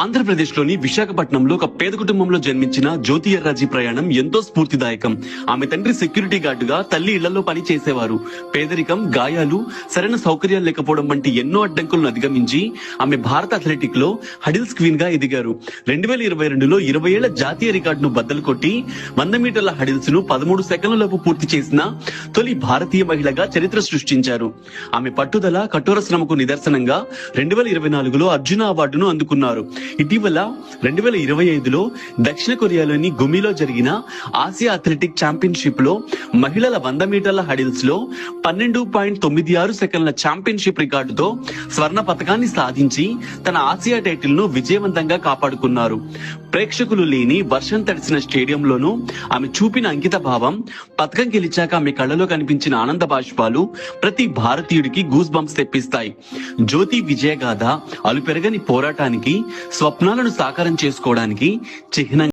ఆంధ్రప్రదేశ్లోని విశాఖపట్నంలో ఒక పేద కుటుంబంలో జన్మించిన జ్యోతి ఎర్రాజీ ప్రయాణం ఎంతో స్ఫూర్తిదాయకం. ఆమె తండ్రి సెక్యూరిటీ గార్డుగా, తల్లి ఇళ్లలో పని చేసేవారు. పేదరికం, గాయాలు, సరైన సౌకర్యాలు లేకపోవడం వంటి ఎన్నో అడ్డంకులను అధిగమించి ఆమె భారత అథ్లెటిక్ లో హడిల్స్ క్వీన్ గా ఎదిగారు. 2022లో 20 ఏళ్ల జాతీయ రికార్డును బద్దలు కొట్టి 100 మీటర్ల హడిల్స్ ను 13 సెకండ్లలోపు పూర్తి చేసిన తొలి భారతీయ మహిళగా చరిత్ర సృష్టించారు. ఆమె పట్టుదల, కఠోర శ్రమకు నిదర్శనంగా 2024లో అర్జున అవార్డును అందుకున్నారు. ఇటీవల 2025లో దక్షిణ కొరియాలోని గుమిలో జరిగిన ఆసియా అథ్లెటిక్ ఛాంపియన్షిప్ లో మహిళల 100 మీటర్ల హడిల్స్ లో 12.96 సెకండ్ల ఛాంపియన్షిప్ రికార్డుతో స్వర్ణ పతకాన్ని సాధించి తన ఆసియా టైటిల్ ను విజయవంతంగా కాపాడుకున్నారు. ప్రేక్షకులు లేని వర్షం తడిసిన స్టేడియంలోనూ ఆమె చూపిన అంకిత భావం, పతకం గెలిచాక ఆమె కళ్ళలో కనిపించిన ఆనంద బాష్పాలు ప్రతి భారతీయుడికి గూస్ బంప్స్ తెప్పిస్తాయి. జ్యోతి విజయగాథ అలుపెరగని పోరాటానికి, స్వప్నాలను సాకారం చేసుకోవడానికి చిహ్నం.